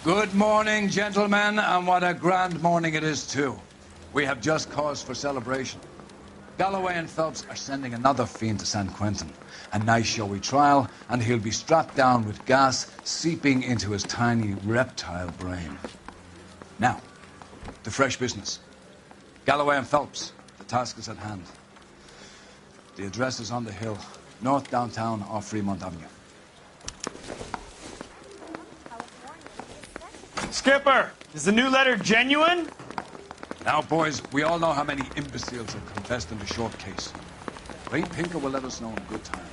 Good morning, gentlemen, and what a grand morning it is, too. We have just cause for celebration. Galloway and Phelps are sending another fiend to San Quentin. A nice showy trial, and he'll be strapped down with gas seeping into his tiny reptile brain. Now, the fresh business. Galloway and Phelps, the task is at hand. The address is on the hill, north downtown off Fremont Avenue. Skipper, is the new letter genuine? Now, boys, we all know how many imbeciles have confessed in the short case. Wade Pinker will let us know in good time.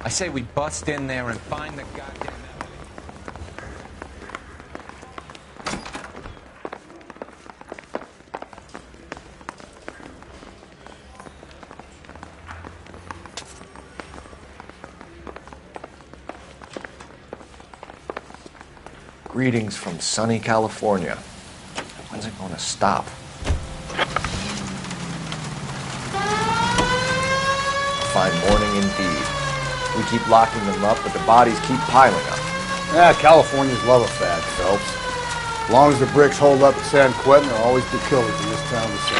I say we bust in there and find the goddamn... Greetings from sunny California. When's it going to stop? A fine morning indeed. We keep locking them up, but the bodies keep piling up. Yeah, Californians love a fad, Phelps. As long as the bricks hold up at San Quentin, there'll always be killers in this town to see.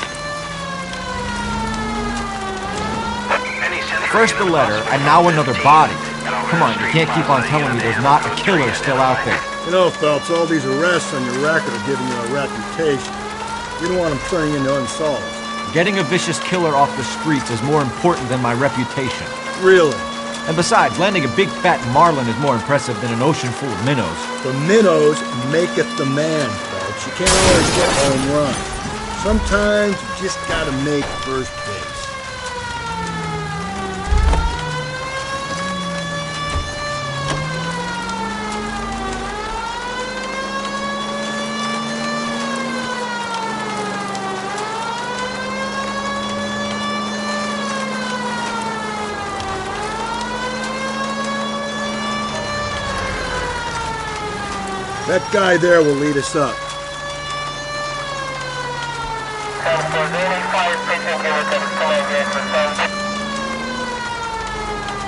First the letter, and now another body. Come on, you can't keep on telling me there's not a killer still out there. You know, Phelps, all these arrests on your record are giving you a reputation. You don't want them turning into unsolved. Getting a vicious killer off the streets is more important than my reputation. Really? And besides, landing a big fat marlin is more impressive than an ocean full of minnows. The minnows maketh the man, Phelps. You can't always get home run. Sometimes you just gotta make first base. That guy there will lead us up.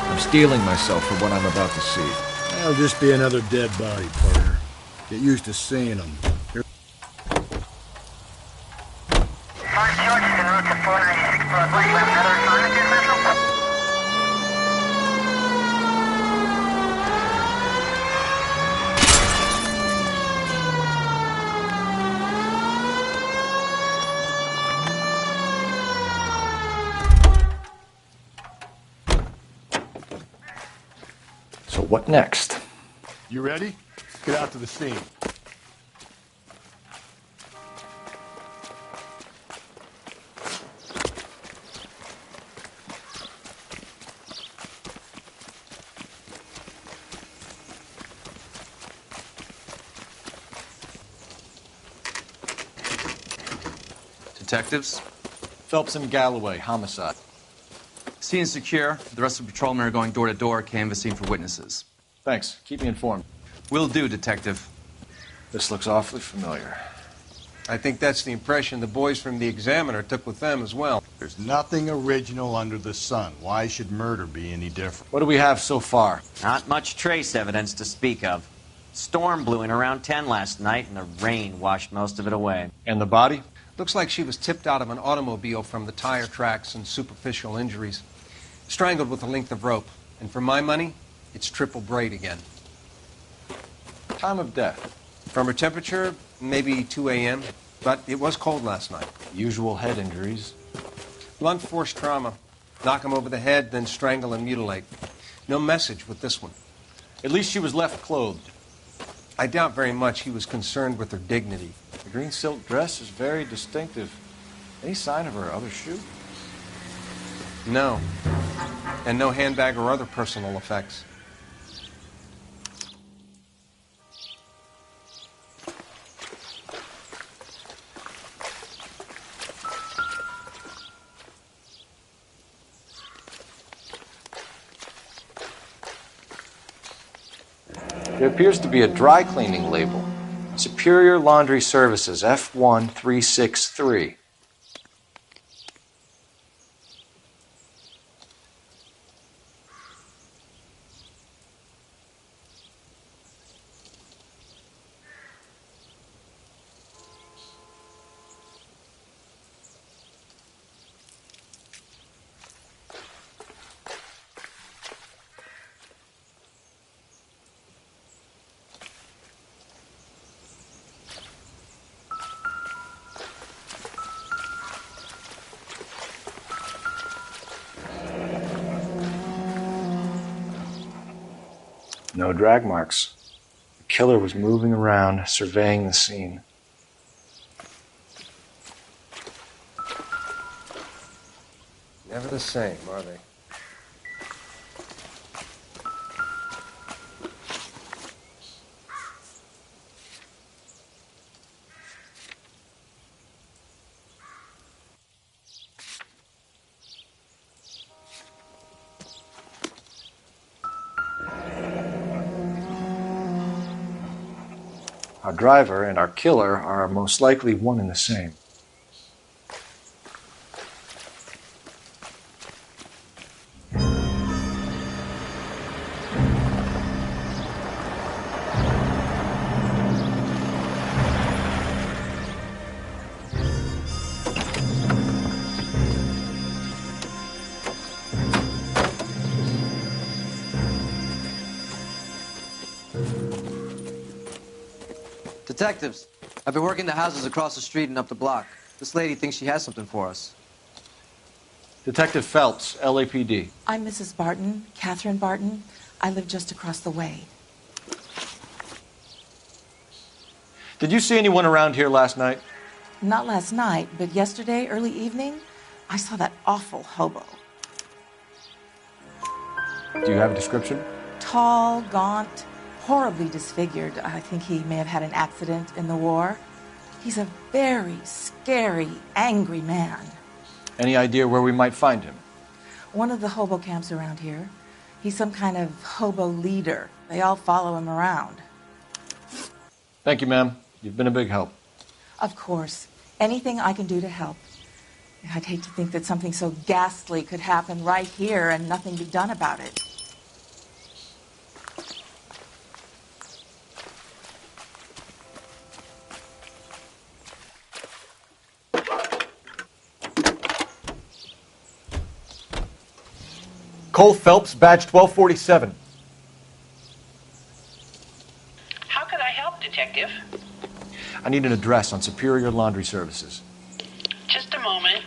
I'm steeling myself for what I'm about to see. That'll just be another dead body, partner. Get used to seeing them. So what next? You ready? Get out to the scene. Detectives? Phelps and Galloway, homicide. Scene is secure. The rest of the patrolmen are going door to door, canvassing for witnesses. Thanks. Keep me informed. Will do, Detective. This looks awfully familiar. I think that's the impression the boys from the Examiner took with them as well. There's nothing original under the sun. Why should murder be any different? What do we have so far? Not much trace evidence to speak of. Storm blew in around 10 last night, and the rain washed most of it away. And the body? Looks like she was tipped out of an automobile from the tire tracks and superficial injuries. Strangled with a length of rope. And for my money, it's triple braid again. Time of death? From her temperature, maybe 2 a.m., but it was cold last night. Usual head injuries. Blunt force trauma. Knock him over the head, then strangle and mutilate. No message with this one. At least she was left clothed. I doubt very much he was concerned with her dignity. The green silk dress is very distinctive. Any sign of her other shoe? No. And no handbag or other personal effects. There appears to be a dry cleaning label. Superior Laundry Services, F1363. No drag marks. The killer was moving around, surveying the scene. Never the same, are they? Our driver and our killer are most likely one and the same. Detectives, I've been working the houses across the street and up the block. This lady thinks she has something for us. Detective Phelps, LAPD. I'm Mrs. Barton, Catherine Barton. I live just across the way. Did you see anyone around here last night? Not last night, but yesterday, early evening, I saw that awful hobo. Do you have a description? Tall, gaunt, horribly disfigured. I think he may have had an accident in the war. He's a very scary, angry man. Any idea where we might find him? One of the hobo camps around here. He's some kind of hobo leader. They all follow him around. Thank you, ma'am. You've been a big help. Of course. Anything I can do to help. I'd hate to think that something so ghastly could happen right here and nothing be done about it. Cole Phelps, badge 1247. How can I help, Detective? I need an address on Superior Laundry Services. Just a moment.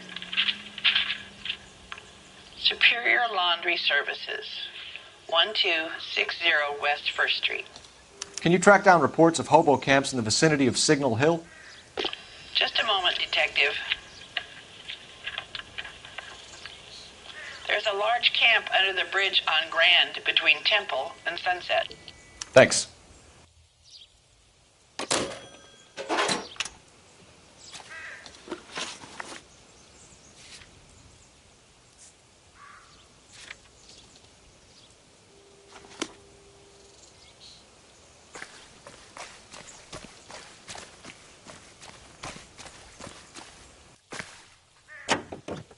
Superior Laundry Services, 1260 West 1st Street. Can you track down reports of hobo camps in the vicinity of Signal Hill? Just a moment, Detective. There's a large camp under the bridge on Grand between Temple and Sunset. Thanks.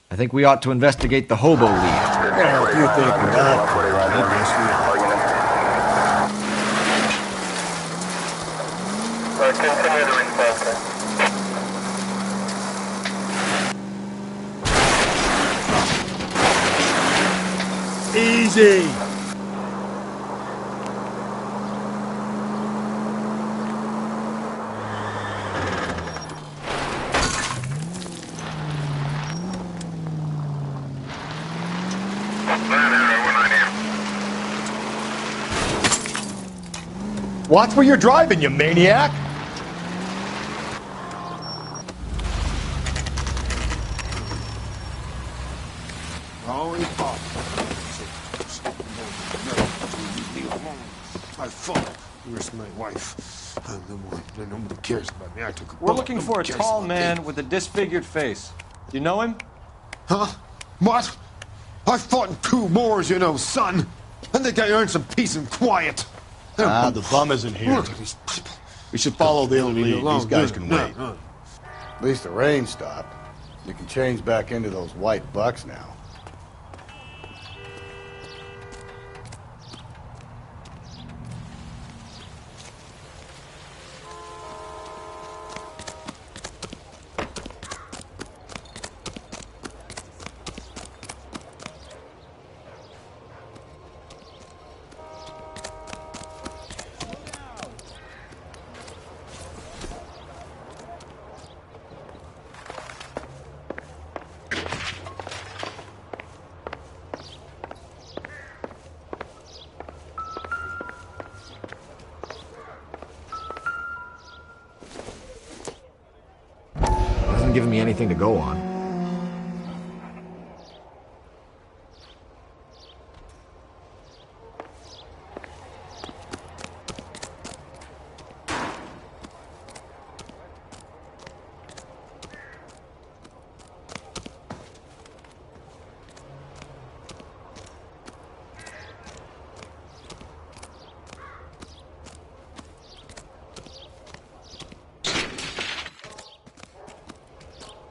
I think we ought to investigate the hobo lead. Well, if you think we ought to, I guess we ought. Easy. Watch where you're driving, you maniac! Only Pop. My fault. Where's my wife? Nobody cares about me. I took a We're looking for a tall man with a disfigured face. Do you know him? Huh? What? I fought in 2 wars, you know, son. I think I earned some peace and quiet. The bum isn't here. Look at these people. We should follow the lead. These guys can wait. At least the rain stopped. You can change back into those white bucks now. haven't given me anything to go on.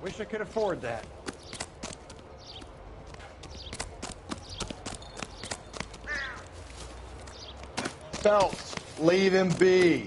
Wish I could afford that. Phelps, leave him be.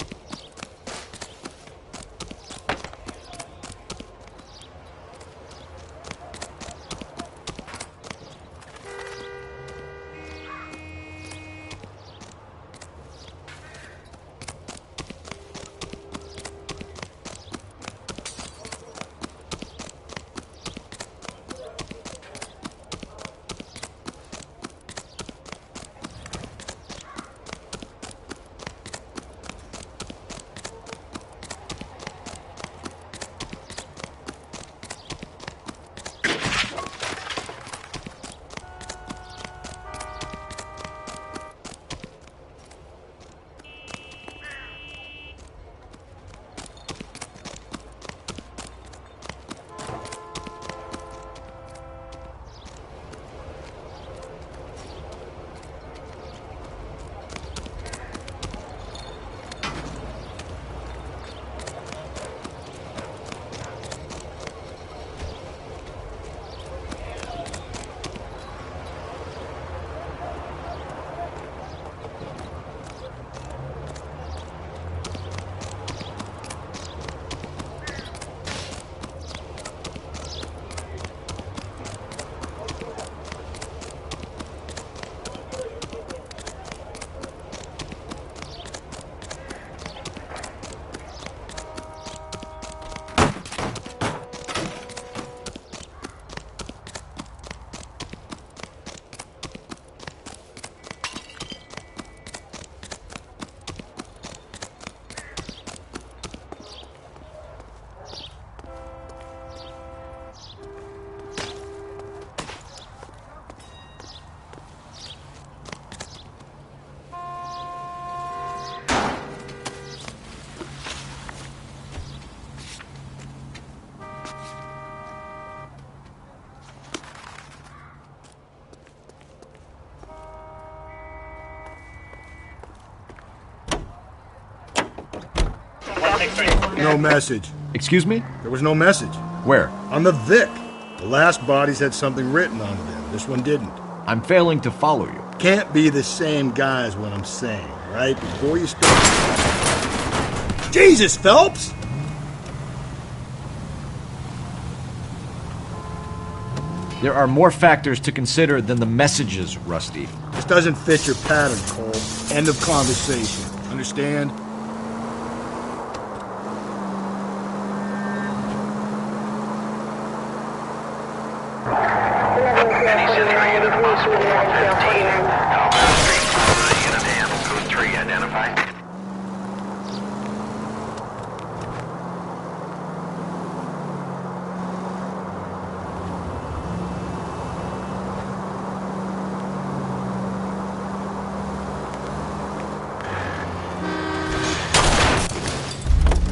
No message. Excuse me? There was no message. Where? On the Vic. The last bodies had something written on them. This one didn't. I'm failing to follow you. Can't be the same guy is what I'm saying, right? Before you start... Jesus, Phelps! There are more factors to consider than the messages, Rusty. This doesn't fit your pattern, Cole. End of conversation. Understand?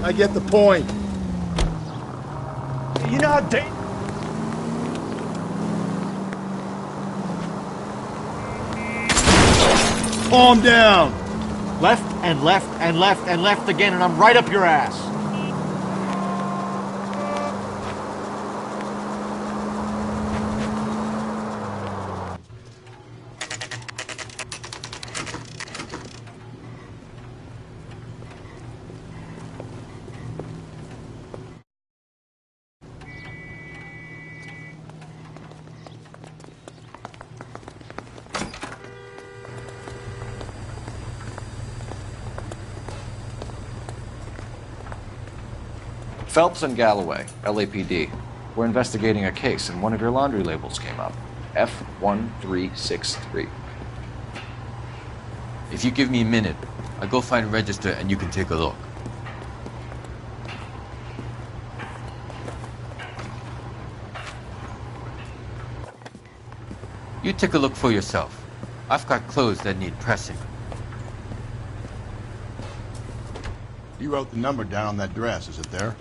I get the point. You know how dangerous... Calm down. Left and left and left and left again, and I'm right up your ass. Phelps and Galloway, LAPD. We're investigating a case, and one of your laundry labels came up. F1363. If you give me a minute, I'll go find a register and you can take a look. You take a look for yourself. I've got clothes that need pressing. You wrote the number down on that dress. Is it there?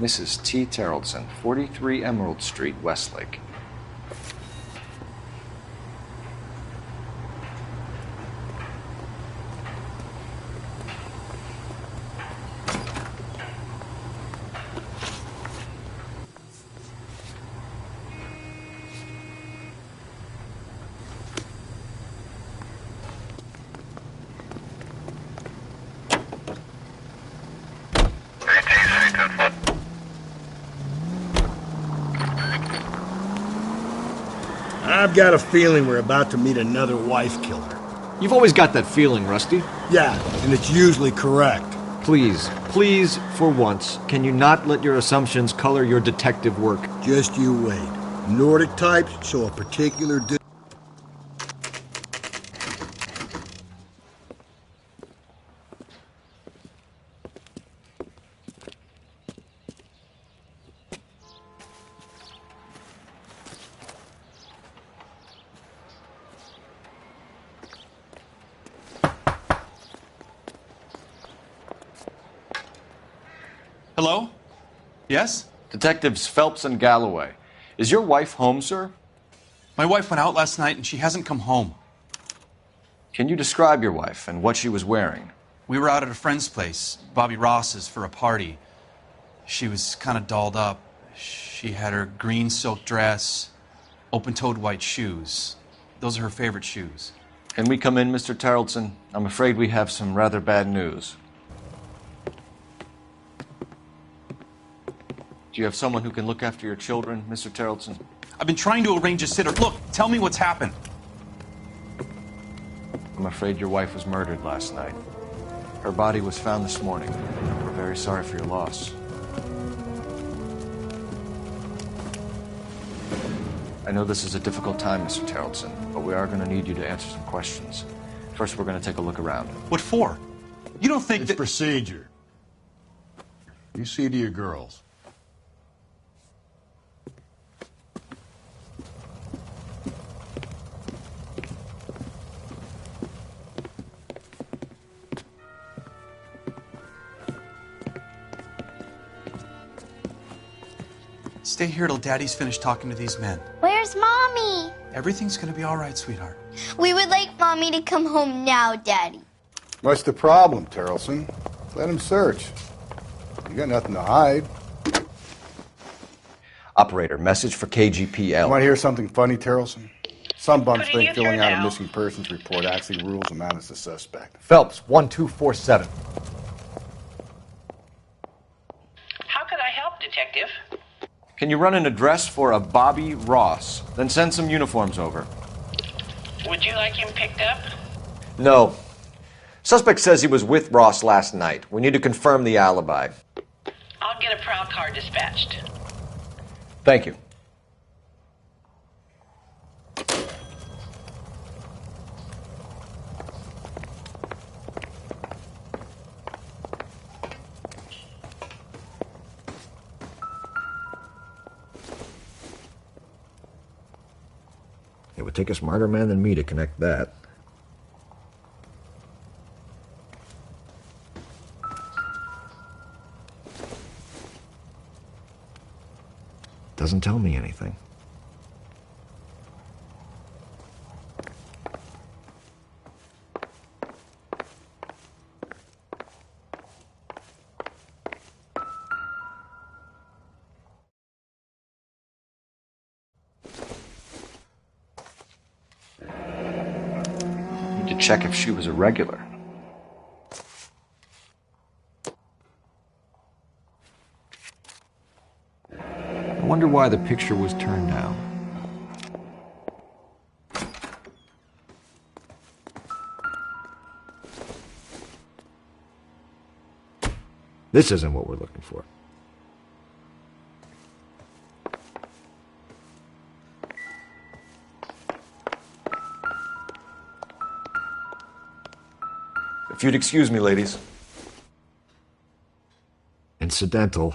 Mrs. T. Terrellson, 43 Emerald Street, Westlake. I've got a feeling we're about to meet another wife killer. You've always got that feeling, Rusty. Yeah, and it's usually correct. Please, please, for once, can you not let your assumptions color your detective work? Just you wait. Nordic types show a particular... Hello? Yes? Detectives Phelps and Galloway. Is your wife home, sir? My wife went out last night and she hasn't come home. Can you describe your wife and what she was wearing? We were out at a friend's place, Bobby Ross's, for a party. She was kind of dolled up. She had her green silk dress, open-toed white shoes. Those are her favorite shoes. Can we come in, Mr. Terrellson? I'm afraid we have some rather bad news. Do you have someone who can look after your children, Mr. Terrellson? I've been trying to arrange a sitter. Look, tell me what's happened. I'm afraid your wife was murdered last night. Her body was found this morning. We're very sorry for your loss. I know this is a difficult time, Mr. Terrellson, but we are going to need you to answer some questions. First, we're going to take a look around. What for? You don't think It's procedure. You see to your girls. Stay here till Daddy's finished talking to these men. Where's Mommy? Everything's gonna be all right, sweetheart. We would like Mommy to come home now, Daddy. What's the problem, Terrellson? Let him search. You got nothing to hide. Operator, message for KGPL. You want to hear something funny, Terrellson? Some bums Putting think you through filling out a now. missing persons report actually rules him out as a suspect. Phelps, 1247. How could I help, Detective? Can you run an address for a Bobby Ross? Then send some uniforms over. Would you like him picked up? No. Suspect says he was with Ross last night. We need to confirm the alibi. I'll get a prowl car dispatched. Thank you. It would take a smarter man than me to connect that. Doesn't tell me anything. Need to check if she was a regular. I wonder why the picture was turned down. This isn't what we're looking for. If you'd excuse me, ladies. Incidental.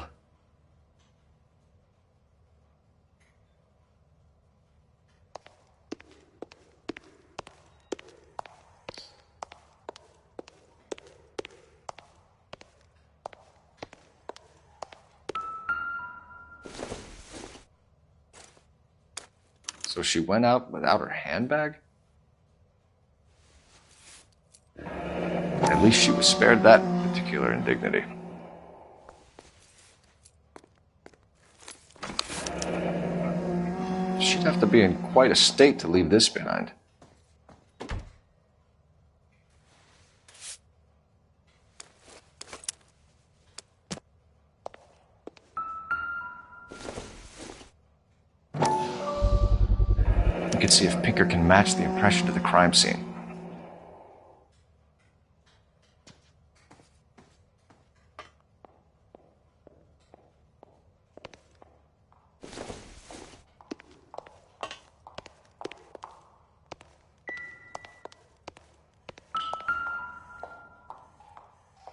So she went out without her handbag? At least she was spared that particular indignity. She'd have to be in quite a state to leave this behind. We can see if Pinker can match the impression to the crime scene.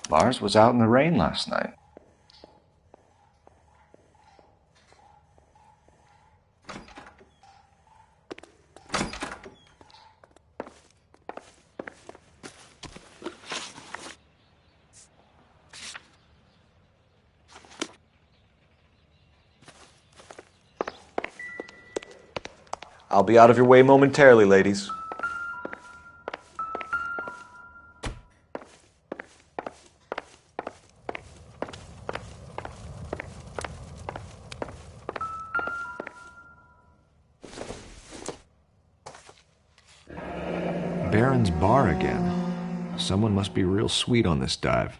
Lars was out in the rain last night. I'll be out of your way momentarily, ladies. Barron's Bar again. Someone must be real sweet on this dive.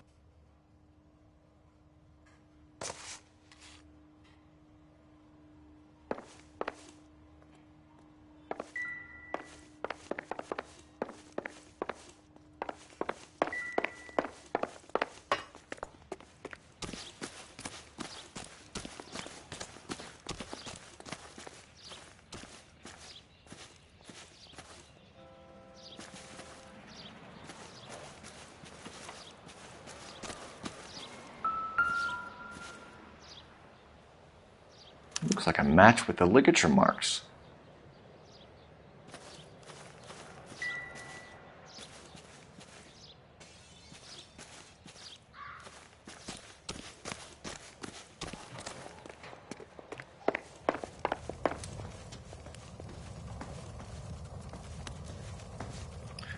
Looks like a match with the ligature marks.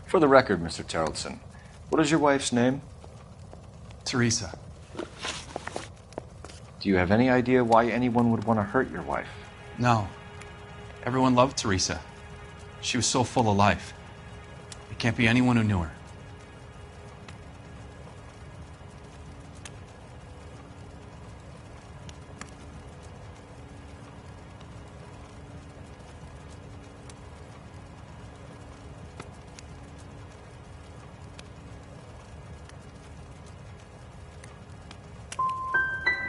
For the record, Mr. Terrelson, what is your wife's name? Teresa. Do you have any idea why anyone would want to hurt your wife? No. Everyone loved Teresa. She was so full of life. It can't be anyone who knew her.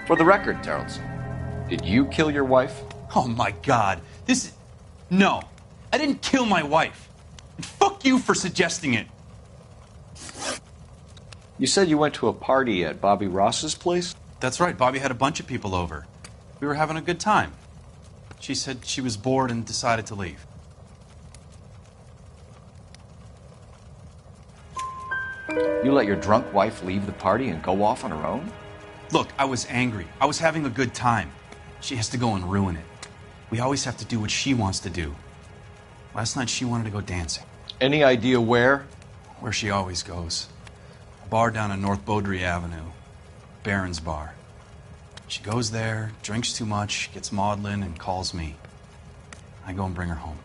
For the record, Terrelson, did you kill your wife? Oh my God. No. I didn't kill my wife. And fuck you for suggesting it. You said you went to a party at Bobby Ross's place? That's right. Bobby had a bunch of people over. We were having a good time. She said she was bored and decided to leave. You let your drunk wife leave the party and go off on her own? Look, I was angry. I was having a good time. She has to go and ruin it. We always have to do what she wants to do. Last night she wanted to go dancing. Any idea where? Where she always goes. A bar down on North Beaudry Avenue. Barron's Bar. She goes there, drinks too much, gets maudlin, and calls me. I go and bring her home.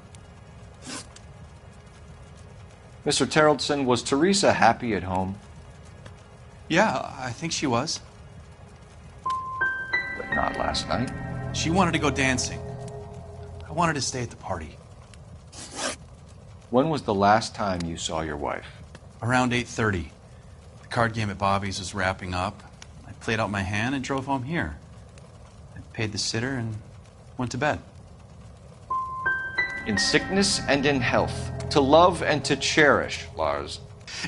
Mr. Terrelson, was Teresa happy at home? Yeah, I think she was. But not last night. She wanted to go dancing. I wanted to stay at the party. When was the last time you saw your wife? Around 8:30. The card game at Bobby's was wrapping up. I played out my hand and drove home here. I paid the sitter and went to bed. In sickness and in health. To love and to cherish, Lars.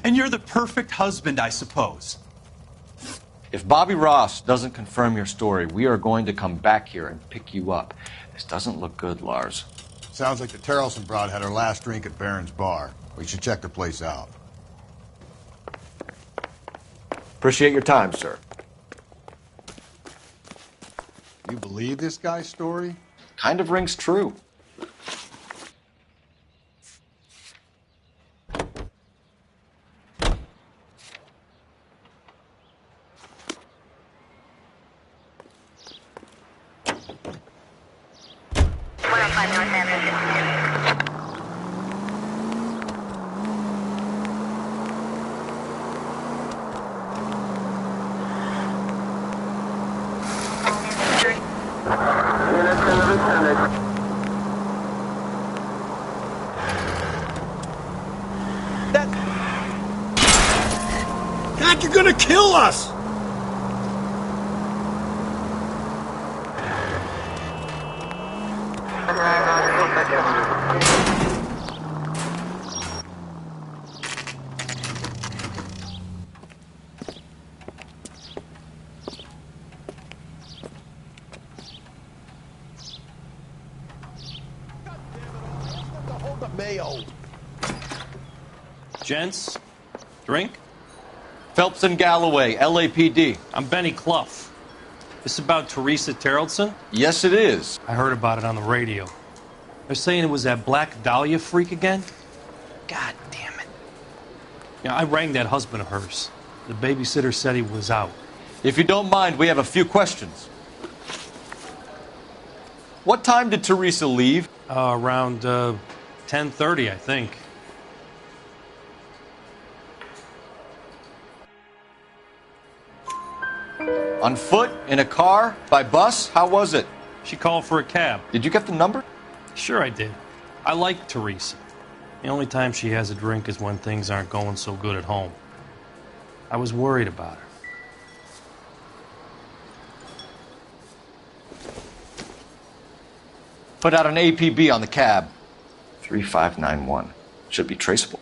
And you're the perfect husband, I suppose. If Bobby Ross doesn't confirm your story, we are going to come back here and pick you up. This doesn't look good, Lars. Sounds like the Terrelson broad had her last drink at Barron's Bar. We should check the place out. Appreciate your time, sir. You believe this guy's story? Kind of rings true. God, you're gonna kill us! Mayo. Gents, drink? Phelps and Galloway, LAPD. I'm Benny Clough. This about Teresa Terrellson? Yes, it is. I heard about it on the radio. They're saying it was that Black Dahlia freak again? God damn it. Yeah, I rang that husband of hers. The babysitter said he was out. If you don't mind, we have a few questions. What time did Teresa leave? Around 10:30, I think. On foot? In a car? By bus? How was it? She called for a cab. Did you get the number? Sure I did. I like Teresa. The only time she has a drink is when things aren't going so good at home. I was worried about her. Put out an APB on the cab. 3591. Should be traceable.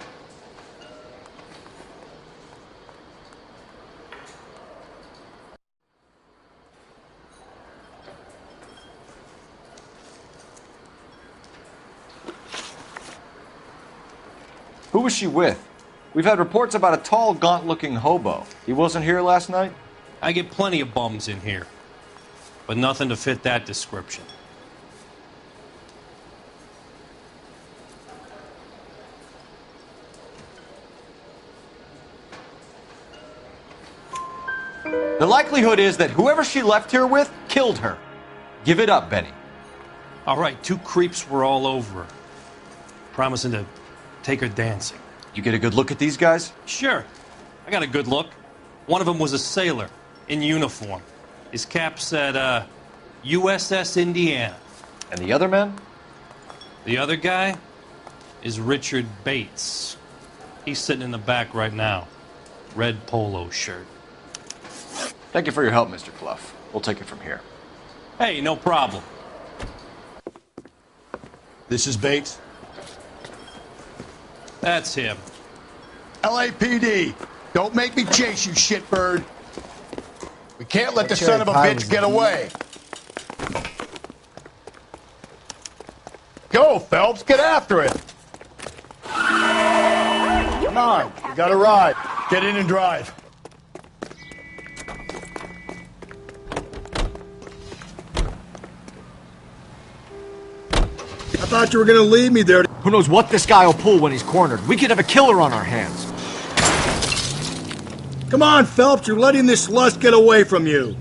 Who was she with? We've had reports about a tall, gaunt-looking hobo. He wasn't here last night? I get plenty of bums in here, but nothing to fit that description. The likelihood is that whoever she left here with killed her. Give it up, Benny. All right, 2 creeps were all over her, promising to take her dancing. You get a good look at these guys? Sure. I got a good look. One of them was a sailor in uniform. His cap said, USS Indiana. And the other man? The other guy is Richard Bates. He's sitting in the back right now. Red polo shirt. Thank you for your help, Mr. Clough. We'll take it from here. Hey, no problem. This is Bates. That's him. LAPD, don't make me chase you, shitbird. We can't let the son of a bitch get away. Go, Phelps, get after it. Come on, we got a ride. Get in and drive. I thought you were gonna leave me there. Who knows what this guy will pull when he's cornered? We could have a killer on our hands. Come on, Phelps, you're letting this lust get away from you.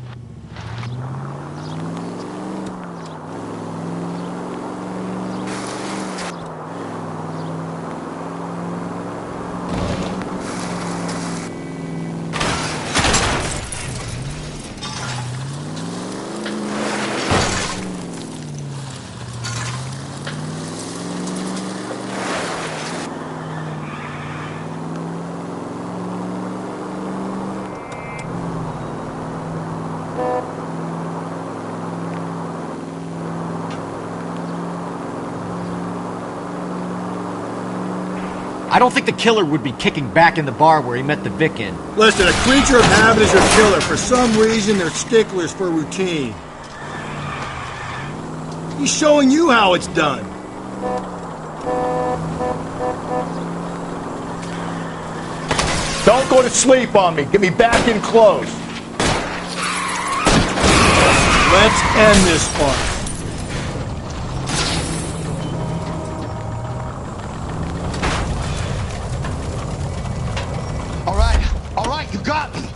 I don't think the killer would be kicking back in the bar where he met the Vic in. Listen, a creature of habit is your killer. For some reason, they're sticklers for routine. He's showing you how it's done. Don't go to sleep on me. Get me back in close. Let's end this part. All right, you got me.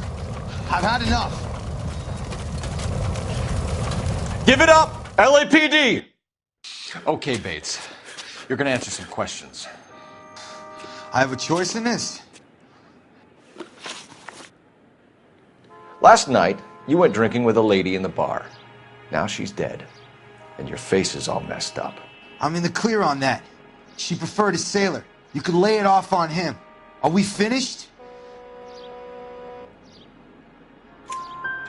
I've had enough. Give it up, LAPD. Okay, Bates. You're gonna answer some questions. I have a choice in this? Last night, you went drinking with a lady in the bar. Now she's dead. And your face is all messed up. I'm in the clear on that. She preferred a sailor. You could lay it off on him. Are we finished?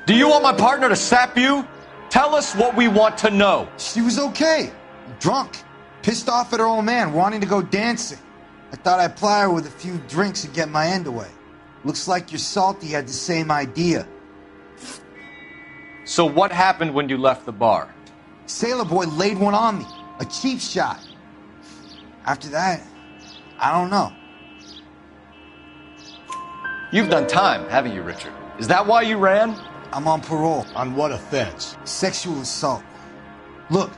Do you want my partner to sap you? Tell us what we want to know. She was okay. Drunk. Pissed off at her old man, wanting to go dancing. I thought I'd ply her with a few drinks and get my end away. Looks like your Salty had the same idea. So what happened when you left the bar? Sailor boy laid one on me. A cheap shot. After that, I don't know. You've done time, haven't you, Richard? Is that why you ran? I'm on parole. On what offense? Sexual assault. Look,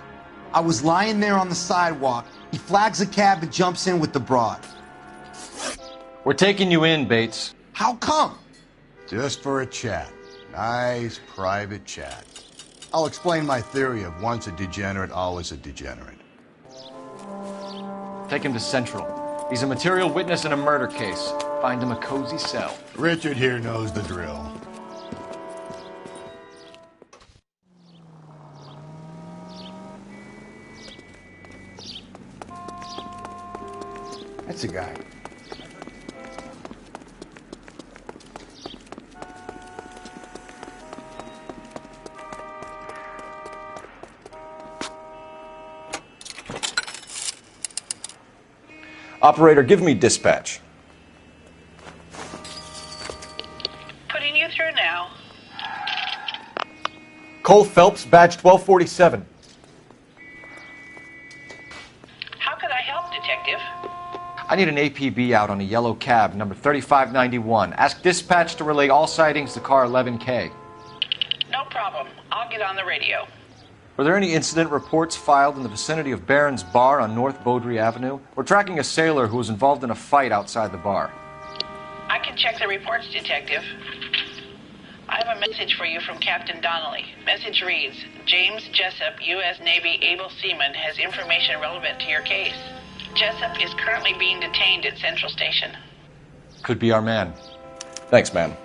I was lying there on the sidewalk. He flags a cab and jumps in with the broad. We're taking you in, Bates. How come? Just for a chat. Nice private chat. I'll explain my theory of once a degenerate, always a degenerate. Take him to Central. He's a material witness in a murder case. Find him a cozy cell. Richard here knows the drill. That's a guy. Operator, give me dispatch. Putting you through now. Cole Phelps, badge 1247. How could I help, Detective? I need an APB out on a yellow cab, number 3591. Ask dispatch to relay all sightings to car 11K. No problem. I'll get on the radio. Were there any incident reports filed in the vicinity of Barron's Bar on North Beaudry Avenue? We're tracking a sailor who was involved in a fight outside the bar. I can check the reports, Detective. I have a message for you from Captain Donnelly. Message reads, James Jessup, U.S. Navy able seaman, has information relevant to your case. Jessup is currently being detained at Central Station. Could be our man. Thanks, man.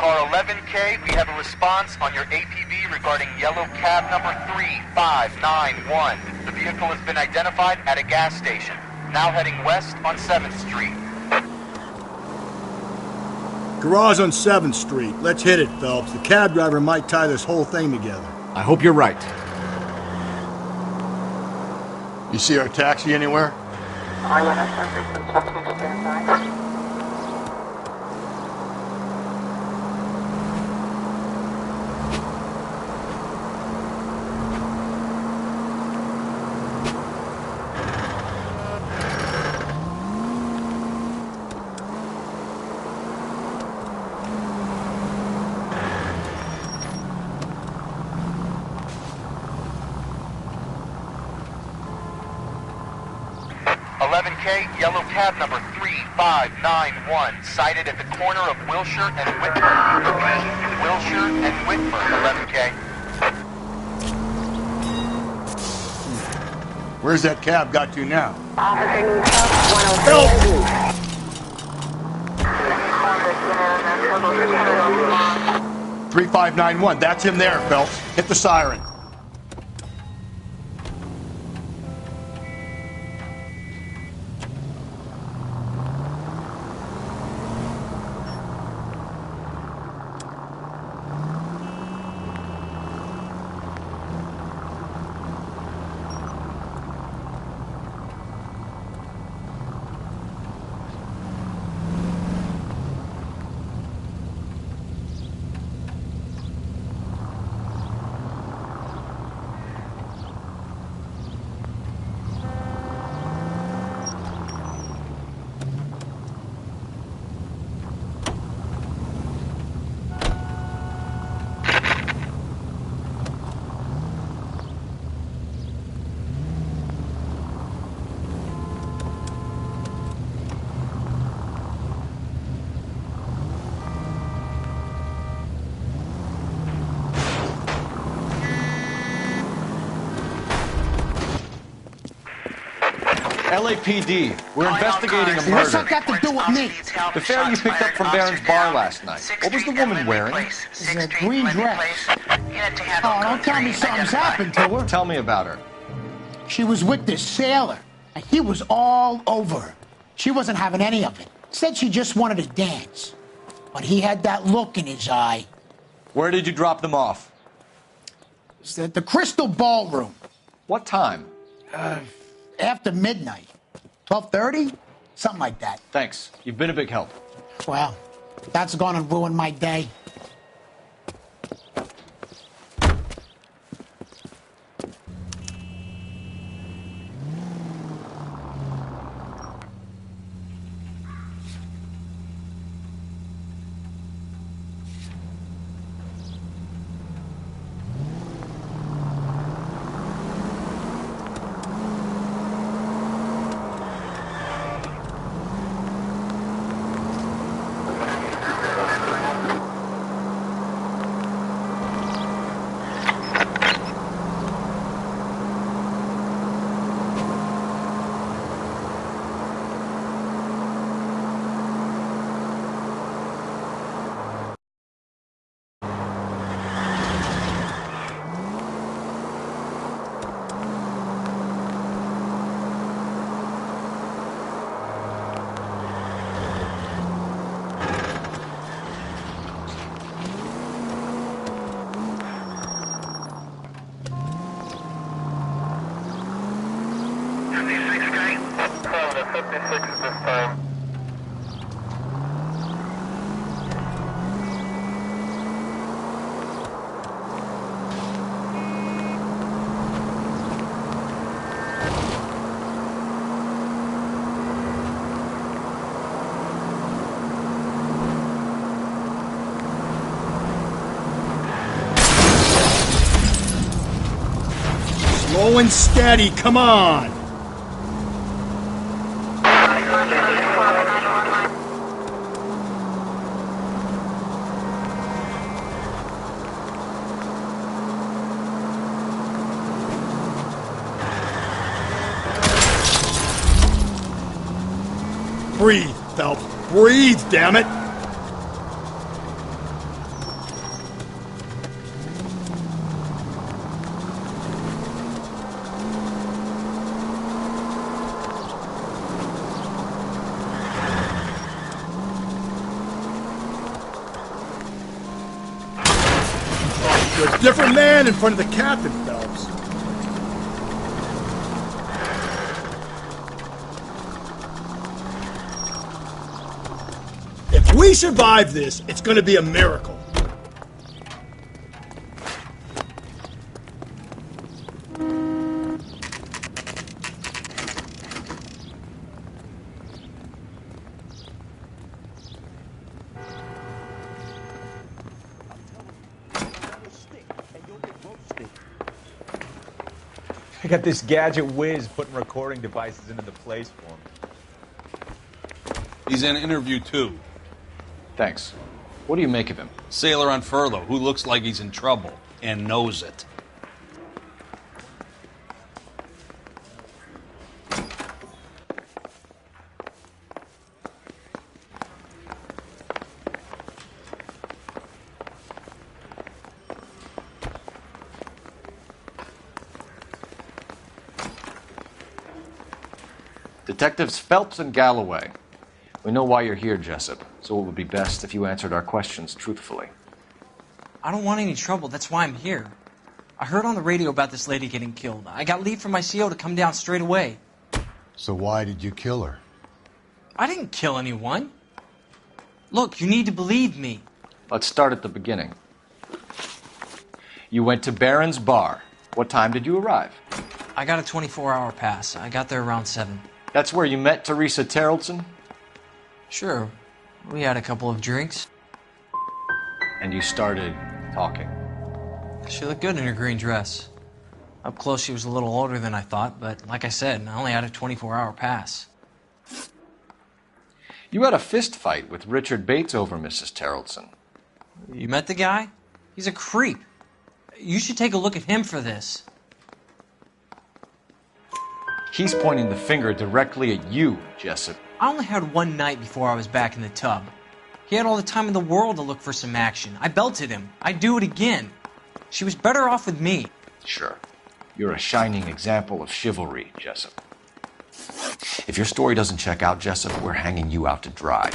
Car 11K, we have a response on your APB regarding yellow cab number 3591. The vehicle has been identified at a gas station. Now heading west on 7th Street. Garage on 7th Street. Let's hit it, Phelps. The cab driver might tie this whole thing together. I hope you're right. You see our taxi anywhere? Yellow cab number 3591, sighted at the corner of Wilshire and Whitmer. Repeat, Wilshire and Whitmer, 11K. Where's that cab got to now? Help! 3591, that's him there, Phelps. Hit the siren. LAPD, we're investigating a murder. What's that got to do with me? The fare you picked up from Barron's bar last night. What was the woman wearing? It's a green dress. Oh, don't tell me something's happened to her. Tell me about her. She was with this sailor, and he was all over her. She wasn't having any of it. Said she just wanted to dance. But he had that look in his eye. Where did you drop them off? It's at the Crystal Ballroom. What time? After midnight. 12:30? Something like that. Thanks. You've been a big help. Well, that's gonna ruin my day. Slow and steady, come on! Breathe, Phelps. Breathe, damn it! You're a different man in front of the captain, Phelps. If we survive this, it's going to be a miracle. I got this gadget whiz putting recording devices into the place for me. He's in interview 2. Thanks. What do you make of him? Sailor on furlough who looks like he's in trouble and knows it. Detectives Phelps and Galloway. We know why you're here, Jessup, so it would be best if you answered our questions truthfully. I don't want any trouble. That's why I'm here. I heard on the radio about this lady getting killed. I got leave from my CO to come down straight away. So why did you kill her? I didn't kill anyone. Look, you need to believe me. Let's start at the beginning. You went to Barron's bar. What time did you arrive? I got a 24-hour pass. I got there around 7. That's where you met Teresa Terrellson? Sure. We had a couple of drinks. And you started talking. She looked good in her green dress. Up close, she was a little older than I thought, but like I said, I only had a 24-hour pass. You had a fist fight with Richard Bates over Mrs. Terrellson. You met the guy? He's a creep. You should take a look at him for this. He's pointing the finger directly at you, Jessup. I only had one night before I was back in the tub. He had all the time in the world to look for some action. I belted him. I'd do it again. She was better off with me. Sure. You're a shining example of chivalry, Jessup. If your story doesn't check out, Jessup, we're hanging you out to dry.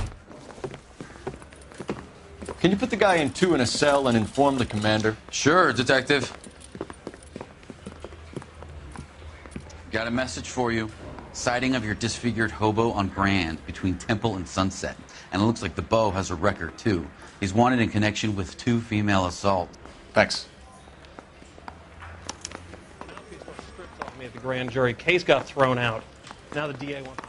Can you put the guy in 2 in a cell and inform the commander? Sure, Detective. Got a message for you. Sighting of your disfigured hobo on Grand between Temple and Sunset. And it looks like the Beau has a record, too. He's wanted in connection with 2 female assaults. Thanks. Me at the grand jury. Case got thrown out. Now the DA wants...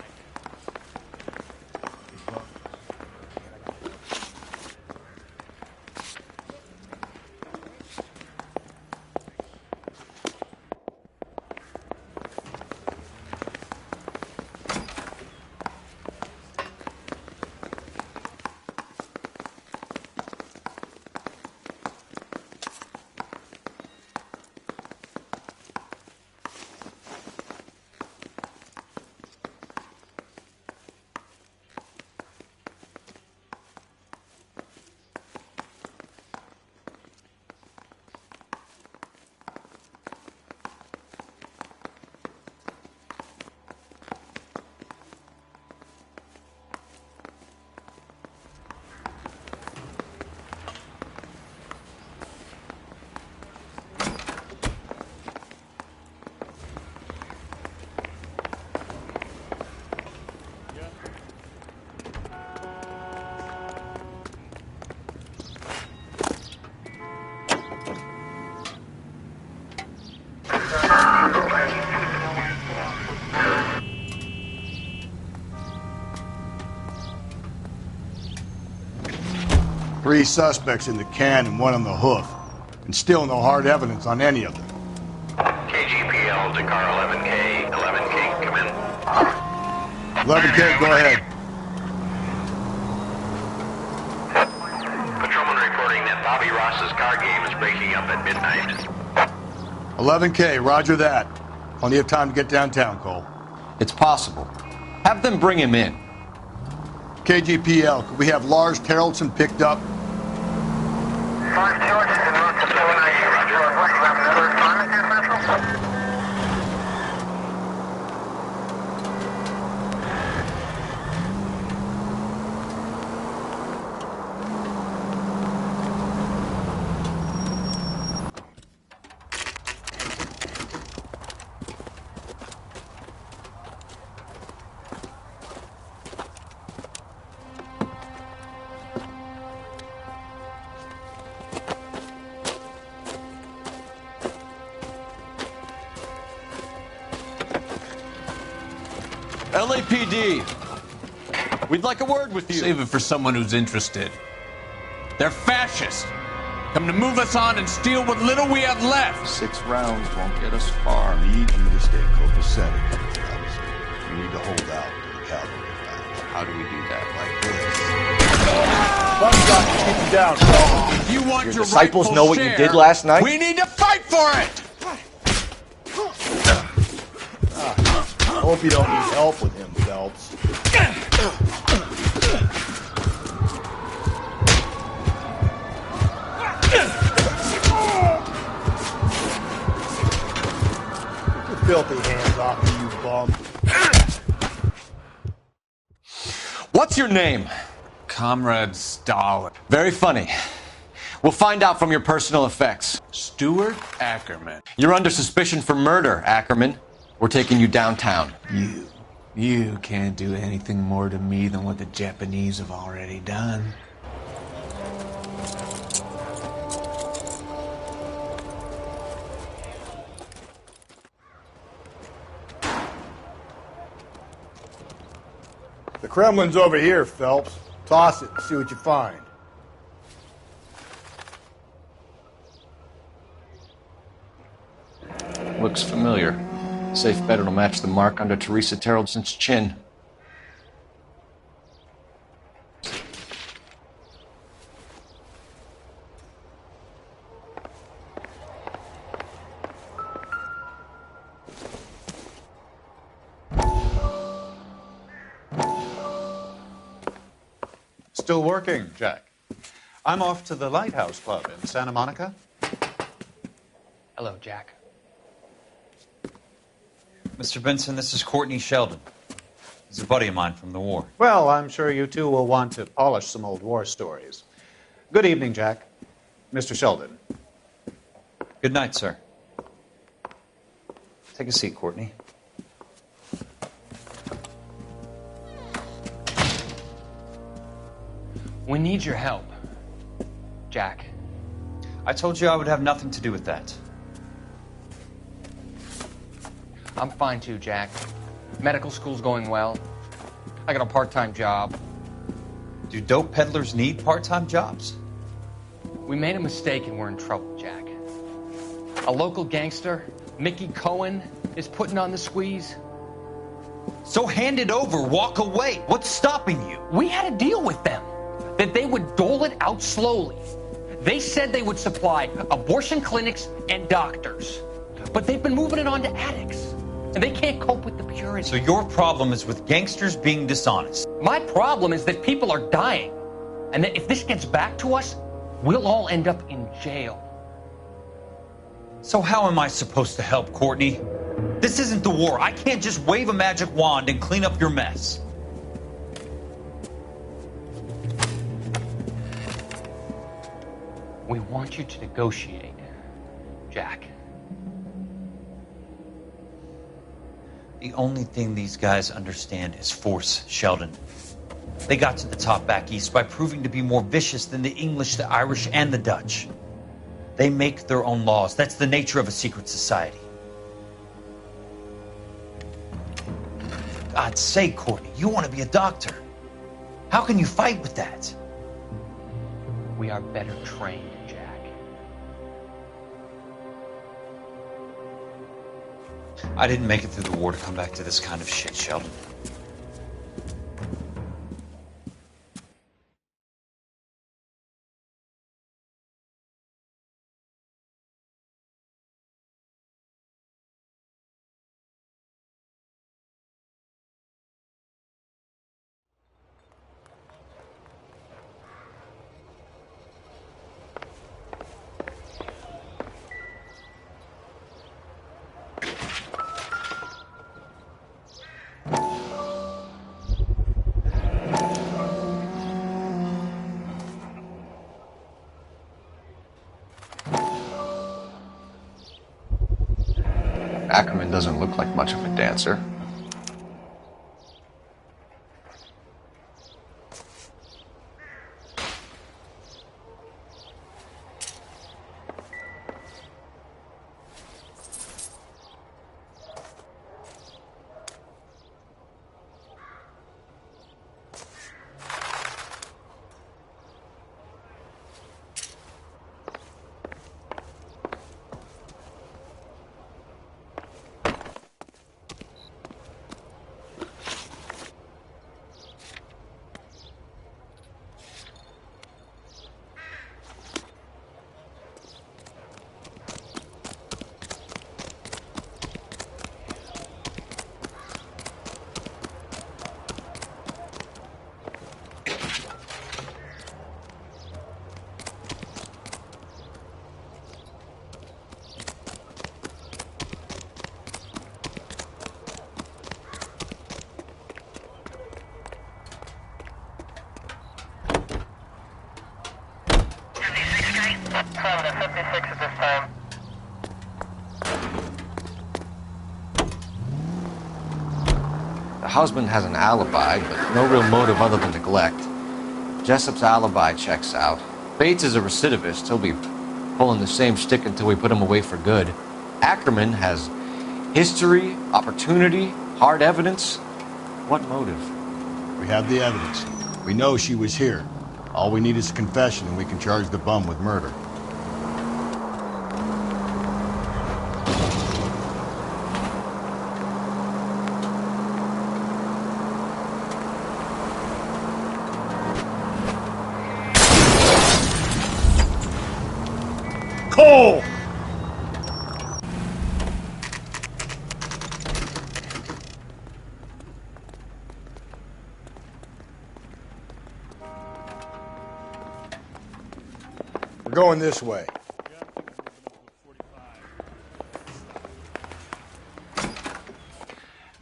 Three suspects in the can and 1 on the hoof. And still no hard evidence on any of them. KGPL to car 11K. 11K, come in. 11K, go ahead. Patrolman reporting that Bobby Ross's car game is breaking up at midnight. 11K, roger that. Plenty of time to get downtown, Cole. It's possible. Have them bring him in. KGPL, could we have Lars Terrelson picked up? LAPD, we'd like a word with you. Save it for someone who's interested. They're fascists. Come to move us on and steal what little we have left. 6 rounds won't get us far. I need you to stay copacetic. We need to hold out to the cavalry. How do we do that? Keep him down, Cole. If you want Your your disciples rightful know what share, you did last night? We need to fight for it! I hope you don't need help with him, Phelps. Get your filthy hands off me, you bum. What's your name? Comrade Stalin. Very funny. We'll find out from your personal effects. Stuart Ackerman. You're under suspicion for murder, Ackerman. We're taking you downtown. You can't do anything more to me than what the Japanese have already done. The Kremlin's over here, Phelps. Toss it and see what you find. Looks familiar. Safe bet it'll match the mark under Teresa Terrelson's chin. still working, Jack. I'm off to the Lighthouse Club in Santa Monica. Hello, Jack. Mr. Benson, this is Courtney Sheldon. He's a buddy of mine from the war. Well, I'm sure you two will want to polish some old war stories. Good evening, Jack. Mr. Sheldon. Good night, sir. Take a seat, Courtney. We need your help, Jack. I told you I would have nothing to do with that. I'm fine too, Jack. Medical school's going well. I got a part-time job. Do dope peddlers need part-time jobs? We made a mistake and we're in trouble, Jack. A local gangster, Mickey Cohen, is putting on the squeeze. So hand it over, walk away. What's stopping you? We had a deal with them that they would dole it out slowly. They said they would supply abortion clinics and doctors, but they've been moving it on to addicts. And they can't cope with the purity. So your problem is with gangsters being dishonest. My problem is that people are dying. And that if this gets back to us, we'll all end up in jail. So how am I supposed to help, Courtney? This isn't the war. I can't just wave a magic wand and clean up your mess. We want you to negotiate, Jack. The only thing these guys understand is force, Sheldon. They got to the top back east by proving to be more vicious than the English, the Irish, and the Dutch. They make their own laws. That's the nature of a secret society. For God's sake, Courtney, you want to be a doctor. How can you fight with that? We are better trained, Jack. I didn't make it through the war to come back to this kind of shit, Sheldon. Ackerman doesn't look like much of a dancer. The husband has an alibi, but no real motive other than neglect. Jessup's alibi checks out. Bates is a recidivist. He'll be pulling the same stick until we put him away for good. Ackerman has history, opportunity, hard evidence. What motive? We have the evidence. We know she was here. All we need is a confession, and we can charge the bum with murder. Cole! going this way.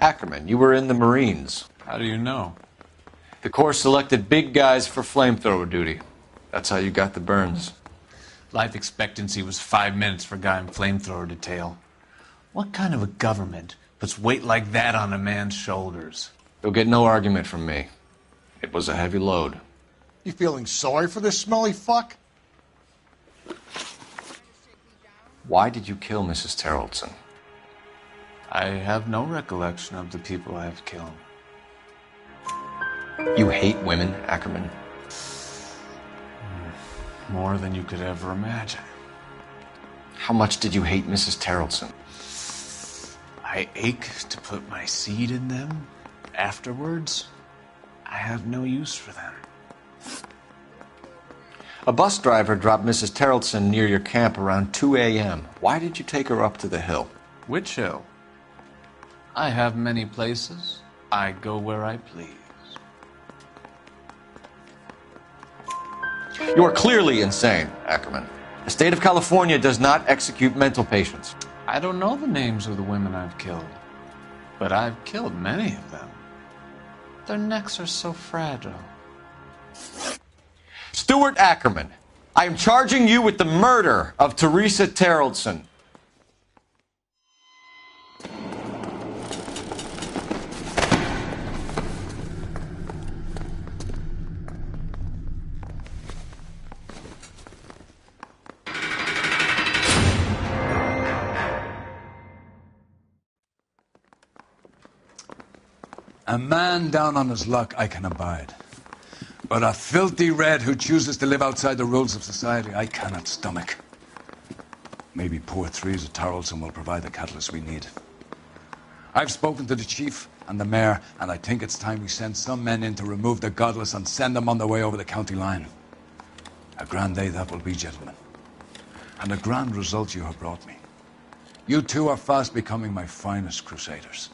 Ackerman, you were in the Marines. How do you know? The Corps selected big guys for flamethrower duty. That's how you got the burns. Life expectancy was 5 minutes for a guy in flamethrower detail. What kind of a government puts weight like that on a man's shoulders? You'll get no argument from me. It was a heavy load. You feeling sorry for this smelly fuck? Why did you kill Mrs. Terrelson? I have no recollection of the people I have killed. You hate women, Ackerman? More than you could ever imagine. How much did you hate Mrs. Terrelson? I ache to put my seed in them. Afterwards, I have no use for them. A bus driver dropped Mrs. Terrelson near your camp around 2 a.m. Why did you take her up to the hill? Which hill? I have many places. I go where I please. You are clearly insane, Ackerman. The state of California does not execute mental patients. I don't know the names of the women I've killed, but I've killed many of them. Their necks are so fragile. Stuart Ackerman, I am charging you with the murder of Teresa Terrelson. A man down on his luck I can abide. But a filthy red who chooses to live outside the rules of society, I cannot stomach. Maybe poor Teresa Terrelson will provide the catalyst we need. I've spoken to the chief and the mayor, and I think it's time we send some men in to remove the godless and send them on their way over the county line. A grand day that will be, gentlemen. And a grand result you have brought me. You two are fast becoming my finest crusaders.